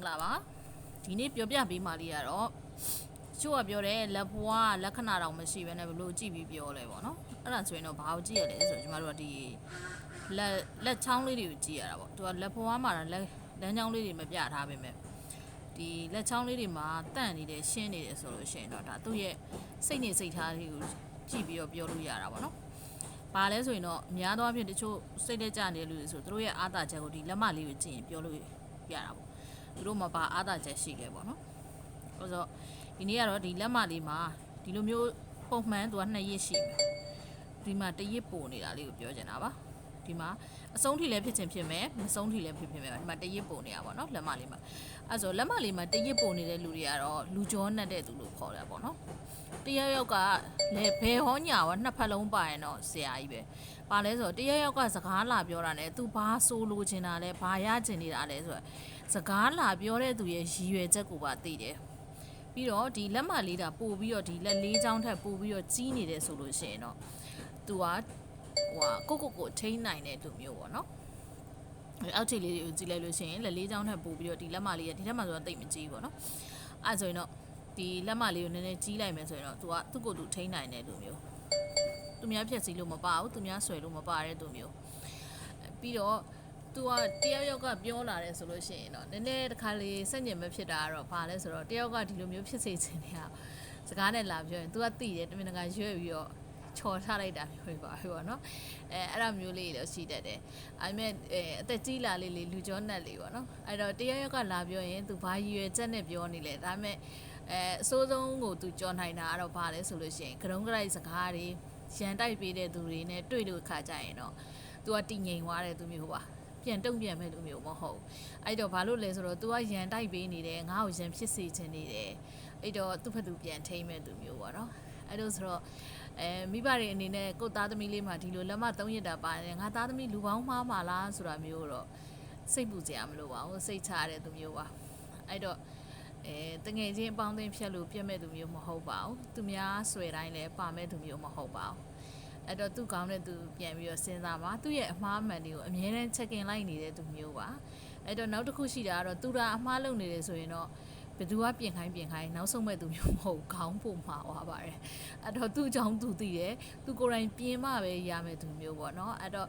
လာပါဒီနေ့ပြောပြပေးမှလေးရတော့ချို့ကပြောတယ်လက်ဘွားလက္ခဏာတော့မရှိဘဲနဲ့ဘလို့ကြည့်ပြီးပြောလဲပေါ့နော်အဲ့ဒါဆိုရင်တော့ဘာကိုကြည့်ရလဲဆိုတော့ကျမတို့ကဒီလက်ချောင်းလေးတွေကိုကြည့်ရတာပေါ့သူကလက်ဘွားမှာလမ်းချောင်းလေးတွေမပြထားပေမဲ့ဒီလက်ချောင်းလေးတွေမှာတန့်နေတယ်ရှင်းနေတယ်ဆိုလို့ရှိရင်တော့ဒါသူ့ရဲ့စိတ်နေစိတ်ထားတွေကိုကြည့်ပြီးတော့ပြောလို့ရတာပေါ့နော်ဘာလဲဆိုရင်တော့အများသောအားဖြင့်တချို့စိတ်လက်ကျနေတဲ့လူတွေဆိုသူတို့ရဲ့အားသာချက်ကိုဒီလက်မလေးကိုကြည့်ရင်ပြောလို့ရတာပေါ့သူတို့မှာဘာအားသာချက်ရှိလဲပေါ့နော်ဆိုတော့ဒီနေ့ကတော့ဒီလက်မလေးမှာဒီလိုမျိုးပုံမှန်သူက2ရက်ရှိမယ်ဒီမှာ1ရက်ပို့နေတာလေးကိုပြောချင်တာပါဒီမှာအဆုံးထိလည်းဖြစ်ချင်ဖြစ်မယ်မဆုံးထိလည်းဖြစ်မယ်ဒီမှာ1ရက်ပို့နေတာပေါ့နော်လက်မလေးမှာအဲဆိုလက်မလေးမှာ1ရက်ပို့နေတဲ့လူတွေကတော့လူကြောနှက်တဲ့သူလို့ခေါ်တာပေါ့နော်တယောက်ကလည်းဘယ်ဟောညာရောနှစ်ဖက်လုံးပါရင်တော့ဆရာကြီးပဲပါလဲဆိုတော့တယောက်ကစကားလာပြောတာ ਨੇ သူဘာဆိုလိုချင်တာလဲဘာရချင်နေတာလဲဆိုတော့စကားလာပြောတဲ့သူရဲ့ရည်ရွယ်ချက်ကိုပါသိတယ်ပြီးတော့ဒီလက်မလေးတာပို့ပြီးတော့ဒီလက်လေးချောင်းထက်ပို့ပြီးတော့ကြီးနေတယ်ဆိုလို့ရှိရင်တော့သူကကိုထိန်းနိုင်တဲ့သူမျိုးပေါ့နော်အောက်ခြေလေးတွေကိုကြည့်လိုက်လို့ရှိရင်လက်လေးချောင်းထက်ပို့ပြီးတော့ဒီလက်မလေးကဒီထက်မှဆိုတော့တိတ်မကြီးပေါ့နော်အဲဆိုရင်တော့ဒီလက်မလေးကိုနည်းနည်းကြီးလိုက်မယ်ဆိုရင်တော့သူကသူ့ကိုယ်သူထိန်းနိုင်တဲ့သူမျိုးသူများဖြက်စီးလို့မပါဘူးသူများဆွဲလို့မပါတဲ့သူမျိုးပြီးတော့သူကတယောက်ကပြောလာတယ်ဆိုလို့ရှိရင်တော့နည်းနည်းတစ်ခါလေးစက်ညင်မဖြစ်တာကတော့ဘာလဲဆိုတော့တယောက်ကဒီလိုမျိုးဖြစ်စေချင်နေတာစကားနဲ့လာပြောရင် तू ကသိတယ်တမင်တကာရွက်ပြီးတော့ချော်ထားလိုက်တာမျိုးပဲပေါ့နော်အဲ့ဒါမျိုးလေးလည်းရှိတတ်တယ်ဒါပေမဲ့အသက်ကြီးလာလေးလူကျော်နက်လေးပေါ့နော်အဲ့တော့တယောက်ကလာပြောရင် तू ဘာရည်ရွယ်ချက်နဲ့ပြောနေလဲဒါပေမဲ့အစိုးဆုံးကို तू ကြော်နိုင်တာကတော့ဘာလဲဆိုလို့ရှိရင်ကရုံးကရိုက်စကားတွေရန်တိုက်ပေးတဲ့သူတွေနဲ့တွေ့လို့ခါကြရင်တော့ तू ကတည်ငြိမ်သွားတဲ့သူမျိုးပါပြန်တုံ့ပြန်မဲ့လူမျိုးမဟုတ်အဲ့တော့ဘာလို့လဲဆိုတော့ तू ကရန်တိုက်ပေးနေတယ်ငါ့ကိုရန်ဖြစ်စေချင်နေတယ်အဲ့တော့သူ့ဖက်သူပြန်ထိမ့်မဲ့သူမျိုးပေါ့နော်အဲ့လိုဆိုတော့မိဘတွေအနေနဲ့ကိုသားသမီးလေးမှာဒီလိုလက်မ3ရက်တာပါတယ်ငါသားသမီးလူပေါင်းမှားမှာလားဆိုတာမျိုးတော့စိတ်ပူစရာမလိုပါဘူးစိတ်ချရတဲ့သူမျိုးပါအဲ့တော့တငယ်ချင်းအပေါင်းအသင်းဖြတ်လို့ပြတ်မဲ့သူမျိုးမဟုတ်ပါဘူးသူများဆွဲတိုင်းလည်းပါမဲ့သူမျိုးမဟုတ်ပါဘူးအဲ့တော့သူ့ကောင်းတဲ့သူပြန်ပြီးတော့စဉ်းစားပါသူ့ရဲ့အမှားမှန်တွေကိုအမြဲတမ်း check in လိုက်နေတဲ့သူမျိုးပါအဲ့တော့နောက်တစ်ခုရှိတာကတော့သူကအမှားလုပ်နေတယ်ဆိုရင်တော့ဘယ်သူကပြင်ခိုင်းနောက်ဆုံးမဲ့သူမျိုးမဟုတ်ခေါင်းပုံမှာသွားပါတယ်အဲ့တော့သူ့ကြောင့်သူသိတယ်သူကိုယ်တိုင်ပြင်မှပဲရမယ်သူမျိုးပေါ့နော်အဲ့တော့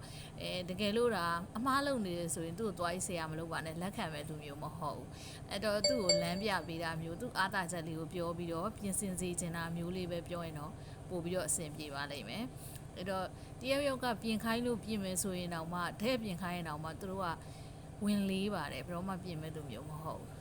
တကယ်လို့ဒါအမှားလုပ်နေတယ်ဆိုရင်သူ့ကိုသွားရေးဆရာမလုပ်ပါနဲ့လက်ခံမဲ့သူမျိုးမဟုတ်ဘူးအဲ့တော့သူ့ကိုလမ်းပြပေးတာမျိုးသူ့အားသာချက်လေးကိုပြောပြီးတော့ပြင်ဆင်စေချင်တာမျိုးလေးပဲပြောရင်တော့ပို့ပြီးတော့အဆင်ပြေပါလိမ့်မယ်အဲ့တော့တယောက်ကပြင်ခိုင်းလို့ပြင်မယ်ဆိုရင်တော့မှတဲ့ပြင်ခိုင်းရင်တော့မှသူတို့ကဝင်လေးပါတယ်ဘယ်တော့မှပြင်မဲ့သူမျိုးမဟုတ်ဘူး